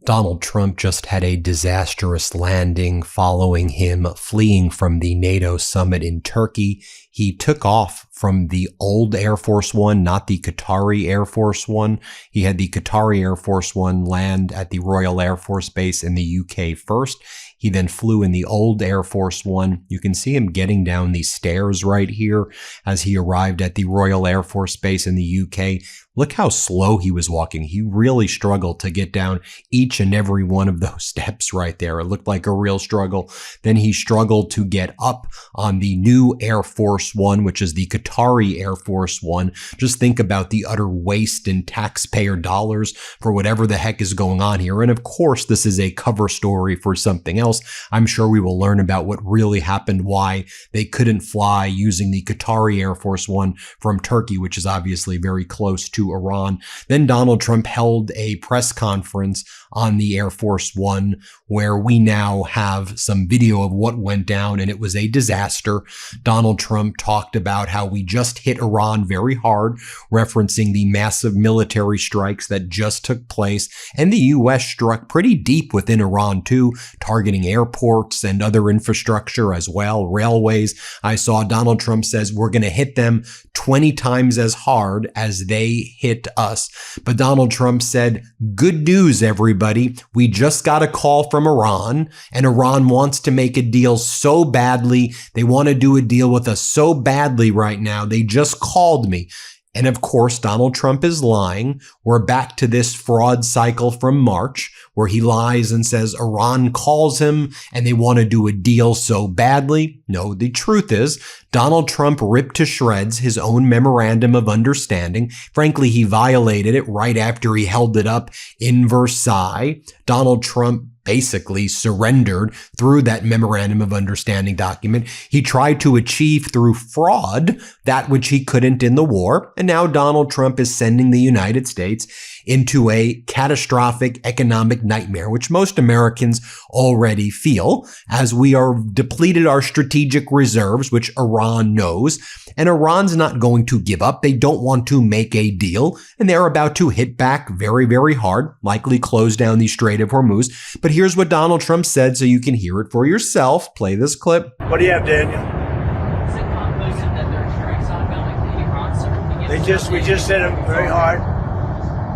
Donald Trump just had a disastrous landing following him fleeing from the NATO summit in Turkey. He took off from the old Air Force One, not the Qatari Air Force One. He had the Qatari Air Force One land at the Royal Air Force Base in the UK first. He then flew in the old Air Force One. You can see him getting down these stairs right here as he arrived at the Royal Air Force Base in the UK. Look how slow he was walking. He really struggled to get down each and every one of those steps right there. It looked like a real struggle. Then he struggled to get up on the new Air Force One, which is the Qatari Air Force One. Just think about the utter waste in taxpayer dollars for whatever the heck is going on here. And of course, this is a cover story for something else. I'm sure we will learn about what really happened, why they couldn't fly using the Qatari Air Force One from Turkey, which is obviously very close to Iran. Then Donald Trump held a press conference on the Air Force One where we now have some video of what went down, and it was a disaster. Donald Trump talked about how we just hit Iran very hard, referencing the massive military strikes that just took place, and the U.S. struck pretty deep within Iran too, targeting airports and other infrastructure as well, railways. I saw Donald Trump says we're going to hit them 20 times as hard as they hit us. But Donald Trump said, good news, everybody. We just got a call from Iran, and Iran wants to make a deal so badly. They want to do a deal with us so badly right now. They just called me. And of course, Donald Trump is lying. We're back to this fraud cycle from March where he lies and says Iran calls him and they want to do a deal so badly. No, the truth is Donald Trump ripped to shreds his own memorandum of understanding. Frankly, he violated it right after he held it up in Versailles. Donald Trump basically surrendered through that memorandum of understanding document. He tried to achieve through fraud that which he couldn't in the war. And now Donald Trump is sending the United States into a catastrophic economic nightmare, which most Americans already feel, as we are depleted our strategic reserves, which Iran knows. And Iran's not going to give up. They don't want to make a deal, and they're about to hit back very, very hard, likely close down the Strait of Hormuz. But here's what Donald Trump said so you can hear it for yourself. Play this clip. What do you have, Daniel? Is it conclusive that there are strikes ongoing in Iran, sir? We just hit them very hard.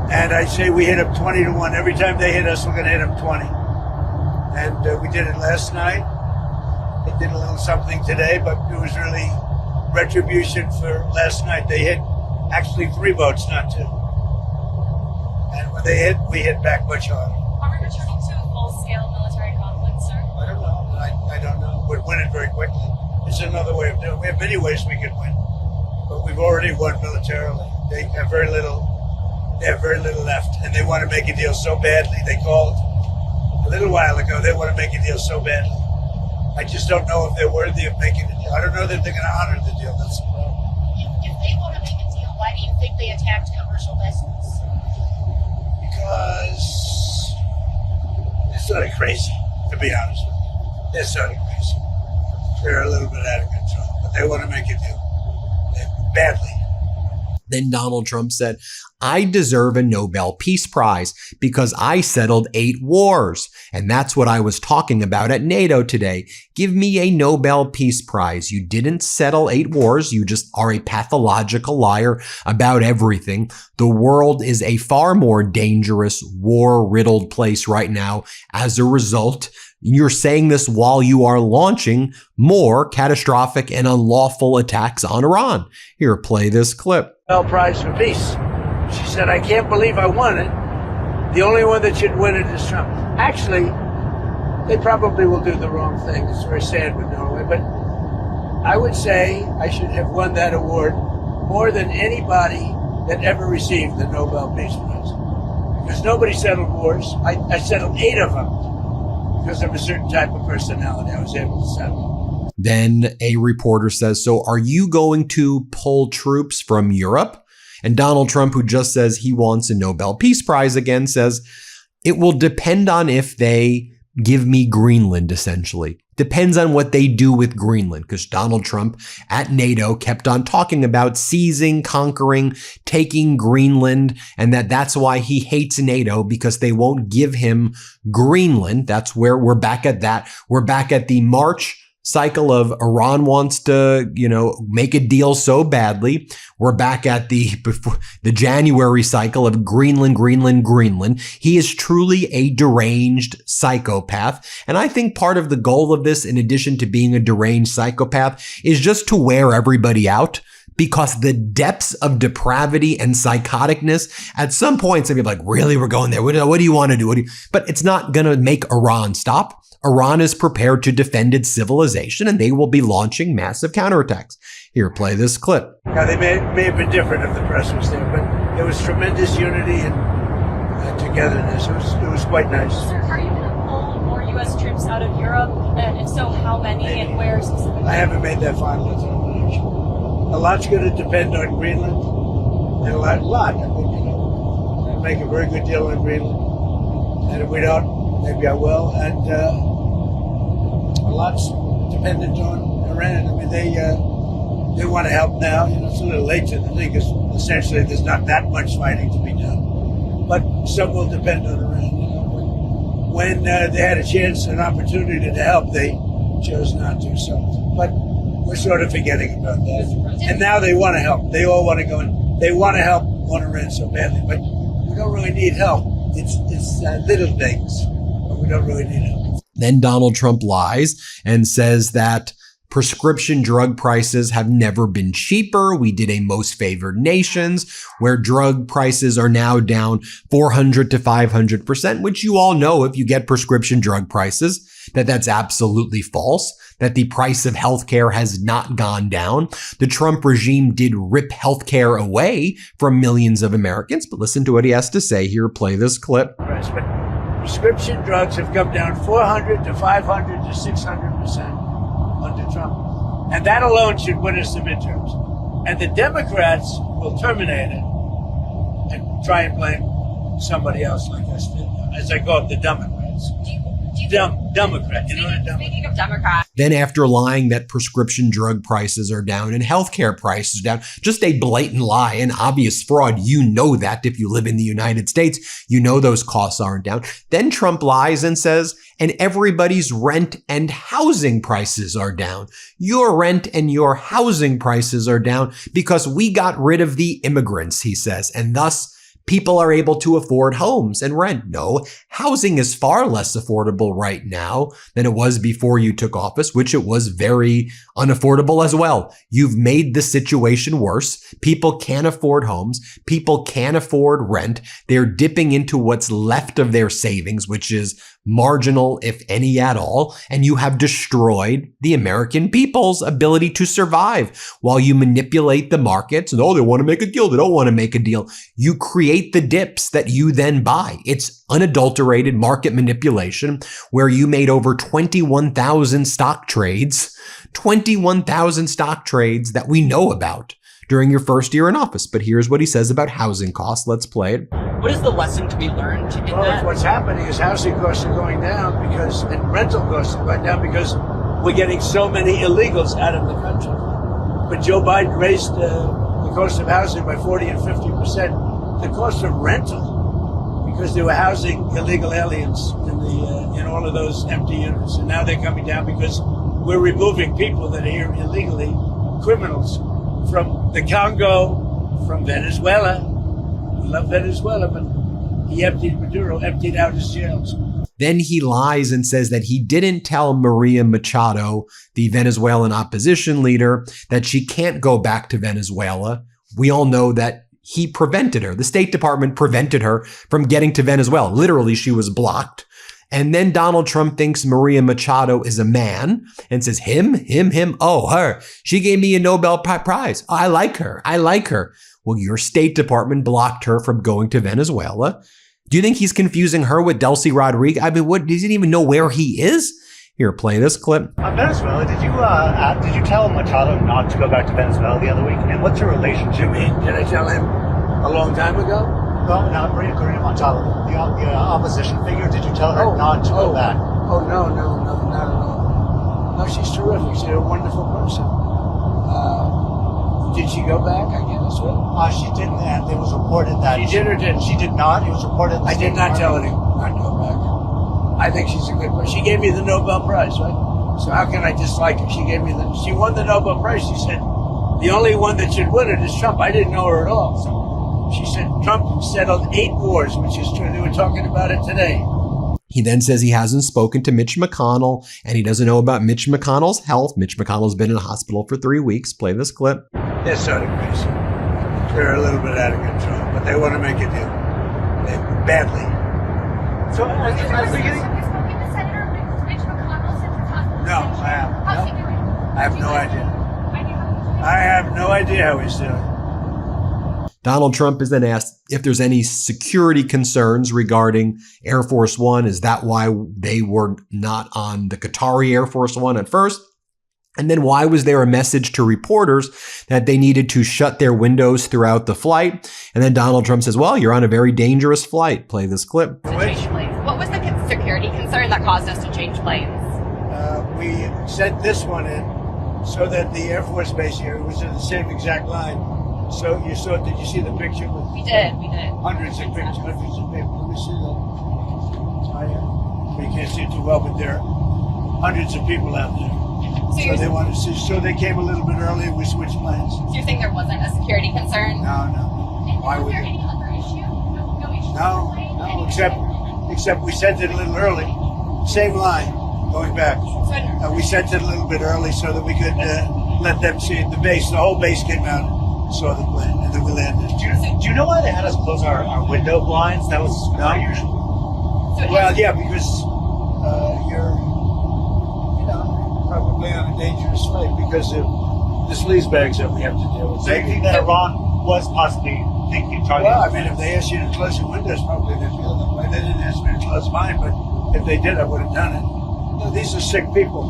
And I say we hit them 20 to 1. Every time they hit us, we're going to hit them 20. And we did it last night. They did a little something today, but it was really retribution for last night. They hit actually 3 boats, not 2. And when they hit, we hit back much harder. Are we returning to a full-scale military conflict, sir? I don't know. I don't know. We'd win it very quickly. It's another way of doing it. We have many ways we could win, but we've already won militarily. They have very little left, and they want to make a deal so badly. They called a little while ago. They want to make a deal so badly. I just don't know if they're worthy of making a deal. I don't know that they're going to honor the deal. That's the problem. If they want to make a deal, why do you think they attacked commercial vessels? Because they're sort of crazy, to be honest with you. They're sort of crazy. They're a little bit out of control, but they want to make a deal badly. Then Donald Trump said, I deserve a Nobel Peace Prize because I settled 8 wars. And that's what I was talking about at NATO today. Give me a Nobel Peace Prize. You didn't settle 8 wars. You just are a pathological liar about everything. The world is a far more dangerous, war-riddled place right now. As a result, you're saying this while you are launching more catastrophic and unlawful attacks on Iran. Here, play this clip. Nobel Prize for Peace. She said, I can't believe I won it. The only one that should win it is Trump. Actually, they probably will do the wrong thing. It's very sad with Norway, but I would say I should have won that award more than anybody that ever received the Nobel Peace Prize. Because nobody settled wars. I settled 8 of them. Because of a certain type of personality, I was able to settle. Then a reporter says, so are you going to pull troops from Europe? And Donald Trump, who just says he wants a Nobel Peace Prize again, says, it will depend on if they give me Greenland, essentially. depends on what they do with Greenland, because Donald Trump at NATO kept on talking about seizing, conquering, taking Greenland, and that's why he hates NATO, because they won't give him Greenland. That's where we're back at that. We're back at the March cycle of Iran wants to, make a deal so badly. We're back at the January cycle of Greenland. He is truly a deranged psychopath. And I think part of the goal of this, in addition to being a deranged psychopath, is just to wear everybody out. Because the depths of depravity and psychoticness, at some point, some people are like, really, we're going there. What do you want to do? But it's not going to make Iran stop. Iran is prepared to defend its civilization, and they will be launching massive counterattacks. Here, play this clip. Now, they may have been different if the press was there, but there was tremendous unity and togetherness. It was quite nice. Sir, are you going to pull more U.S. troops out of Europe? And if so, how many and where specifically? I haven't made that final determination. A lot's going to depend on Greenland, and a lot. I think, we'll make a very good deal on Greenland. And if we don't, maybe I will. And a lot's dependent on Iran. I mean, they want to help now. It's a little late to the thing, because essentially there's not that much fighting to be done. But some will depend on Iran. When they had a chance, an opportunity to help, they chose not to. So, but we're sort of forgetting about that. And now they want to help. They all want to go in. They want to help Iran so badly, but we don't really need help. It's little things, but we don't really need help. Then Donald Trump lies and says that prescription drug prices have never been cheaper. We did a most favored nations where drug prices are now down 400 to 500%, which you all know if you get prescription drug prices, that's absolutely false, that the price of healthcare has not gone down. The Trump regime did rip healthcare away from millions of Americans, but listen to what he has to say here. Play this clip. Prescription drugs have come down 400 to 500 to 600% under Trump. And that alone should win us the midterms. And the Democrats will terminate it and try and blame somebody else like us, as I call it, the Democrats. Democrat. Speaking of Democrats. Then after lying that prescription drug prices are down and healthcare prices are down, just a blatant lie, an obvious fraud. You know that if you live in the United States, you know those costs aren't down. Then Trump lies and says, and everybody's rent and housing prices are down. Your rent and your housing prices are down because we got rid of the immigrants, he says, and thus people are able to afford homes and rent. No, housing is far less affordable right now than it was before you took office, which it was very unaffordable as well. You've made the situation worse. People can't afford homes. People can't afford rent. They're dipping into what's left of their savings, which is marginal, if any at all, and you have destroyed the American people's ability to survive while you manipulate the markets. And, they want to make a deal. They don't want to make a deal. You create the dips that you then buy. It's unadulterated market manipulation where you made over 21,000 stock trades that we know about during your first year in office. But here's what he says about housing costs. Let's play it. What is the lesson to be learned in that? What's happening is housing costs are going down and rental costs are going down because we're getting so many illegals out of the country. But Joe Biden raised the cost of housing by 40 and 50%. The cost of rental, because they were housing illegal aliens in all of those empty units. And now they're coming down because we're removing people that are here illegally, criminals, from the Congo, from Venezuela. We love Venezuela, but Maduro emptied out his jails. Then he lies and says that he didn't tell Maria Machado, the Venezuelan opposition leader, that she can't go back to Venezuela. We all know that he prevented her. The State Department prevented her from getting to Venezuela. Literally, she was blocked. And then Donald Trump thinks Maria Machado is a man and says, him. Oh, her. She gave me a Nobel Prize. Oh, I like her. Well, your State Department blocked her from going to Venezuela. Do you think he's confusing her with Delcy Rodriguez? I mean, what? Does he even know where he is? Here, play this clip. Venezuela, did you tell Machado not to go back to Venezuela the other week? And what's your relationship? Did I tell him a long time ago? Well, not Maria Corina Machado, the opposition figure. Did you tell her not to go back? Oh, no, not at all. she's terrific. She's a wonderful person. Did she go back? I guess. She didn't, and it was reported that She did or didn't? She did not. It was reported. I did not tell her not to go back. I think she's a good person. She gave me the Nobel Prize, right? So how can I dislike her? She won the Nobel Prize. She said the only one that should win it is Trump. I didn't know her at all. So she said Trump settled 8 wars, which is true. They were talking about it today. He then says he hasn't spoken to Mitch McConnell and he doesn't know about Mitch McConnell's health. Mitch McConnell's been in the hospital for 3 weeks. Play this clip. They're sort of crazy. They're a little bit out of control, but they want to make a deal. Badly. So, I was beginning. Have you spoken to Senator Mitch McConnell since his hospital? No, I haven't. How's he doing? I have no idea. I I have no idea how he's doing. Donald Trump is then asked if there's any security concerns regarding Air Force One. Is that why they were not on the Qatari Air Force One at first? And then why was there a message to reporters that they needed to shut their windows throughout the flight? And then Donald Trump says, well, you're on a very dangerous flight. Play this clip. What was the security concern that caused us to change planes? We sent this one in so that the Air Force Base here was in the same exact line. So did you see the picture? We did. Hundreds of pictures, hundreds of people. Let me see that. We can't see it too well, but there are hundreds of people out there. So they wanted to see, so they came a little bit early and we switched planes. So you're saying there wasn't a security concern? No. Why would there they? any other issue? No issue? No, except we sent it a little early. Same line, going back. We sent it a little bit early so that we could let them see it. The whole base came out and saw the plane, and then we landed. Do you know why they had us close our window blinds? That was not usual. Well, yeah, because you're, probably on a dangerous flight because of the sleazebags that we have to deal with. So you think that Iran was possibly thinking targeting? Well, I mean, if they asked you to close your windows, probably they feel that way. They didn't ask me to close mine, but if they did, I would have done it. These are sick people,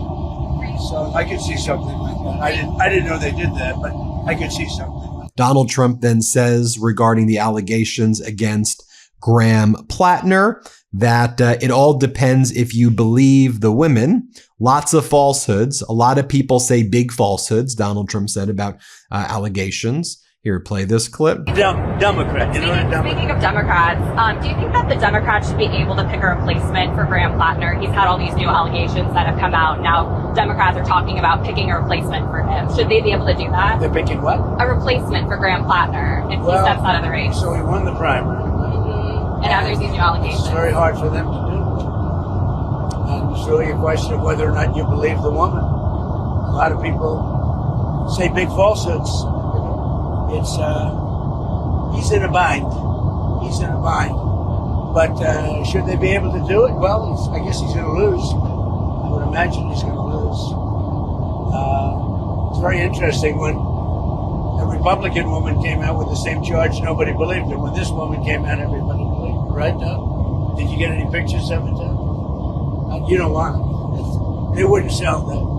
so I could see something like that. I didn't know they did that, but I could see something. Donald Trump then says regarding the allegations against Graham Plattner that it all depends if you believe the women. Lots of falsehoods. A lot of people say big falsehoods, Donald Trump said about allegations. Here, play this clip. Democrat. You know what a Democrat? Speaking of Democrats, do you think that the Democrats should be able to pick a replacement for Graham Plattner? He's had all these new allegations that have come out. Now, Democrats are talking about picking a replacement for him. Should they be able to do that? They're picking what? A replacement for Graham Plattner if he steps out of the race. So he won the primary. And now there's these new allegations. It's very hard for them to do. And it's really a question of whether or not you believe the woman. A lot of people say big falsehoods. It's he's in a bind. But should they be able to do it? Well, I guess he's going to lose. I would imagine he's going to lose. It's very interesting when a Republican woman came out with the same charge, nobody believed her. When this woman came out, everybody believed her, right, Doug? Did you get any pictures of it, Doug? You don't want them. They wouldn't sell them.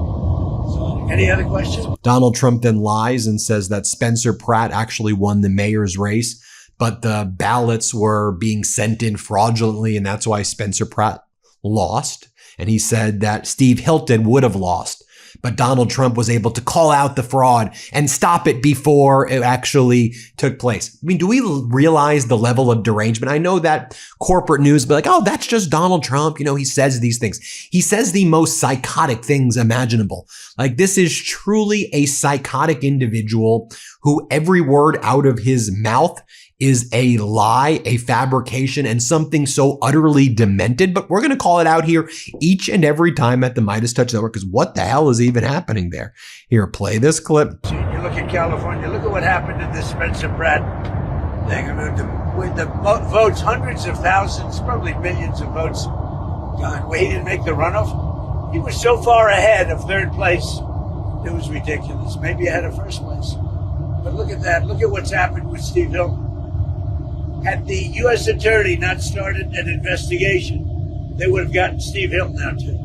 So, any other questions? Donald Trump then lies and says that Spencer Pratt actually won the mayor's race, but the ballots were being sent in fraudulently, and that's why Spencer Pratt lost. And he said that Steve Hilton would have lost. But Donald Trump was able to call out the fraud and stop it before it actually took place. I mean, do we realize the level of derangement? I know that corporate news be like, oh, that's just Donald Trump. He says these things. He says the most psychotic things imaginable. Like, this is truly a psychotic individual who every word out of his mouth is a lie, a fabrication, and something so utterly demented. But we're going to call it out here each and every time at the MeidasTouch Network, because what the hell is even happening there? Here, play this clip. You look at California, look at what happened to this Spencer Pratt thing. I mean, the votes, hundreds of thousands, probably millions of votes gone. Well, he didn't make the runoff. He was so far ahead of third place, it was ridiculous. Maybe ahead of first place. But look at that. Look at what's happened with Steve Hilton. Had the U.S. attorney not started an investigation, they would have gotten Steve Hilton out too.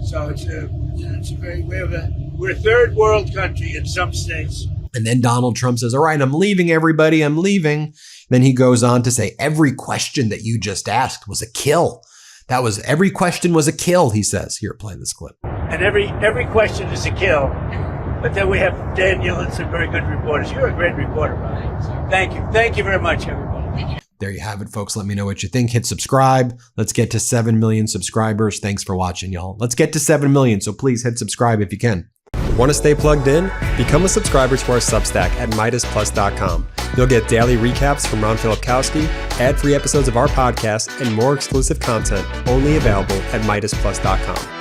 So we're a third world country in some states. And then Donald Trump says, all right, I'm leaving, everybody, I'm leaving. Then he goes on to say, every question that you just asked was a kill. That was every question was a kill, he says. Here, play this clip. And every question is a kill. But then we have Daniel and some very good reporters. You're a great reporter, Brian. Thank you. Thank you very much, everybody. There you have it, folks. Let me know what you think. Hit subscribe. Let's get to 7 million subscribers. Thanks for watching, y'all. Let's get to 7 million, so please hit subscribe if you can. Want to stay plugged in? Become a subscriber to our Substack at MeidasPlus.com. You'll get daily recaps from Ron Filipkowski, ad-free episodes of our podcast, and more exclusive content only available at MeidasPlus.com.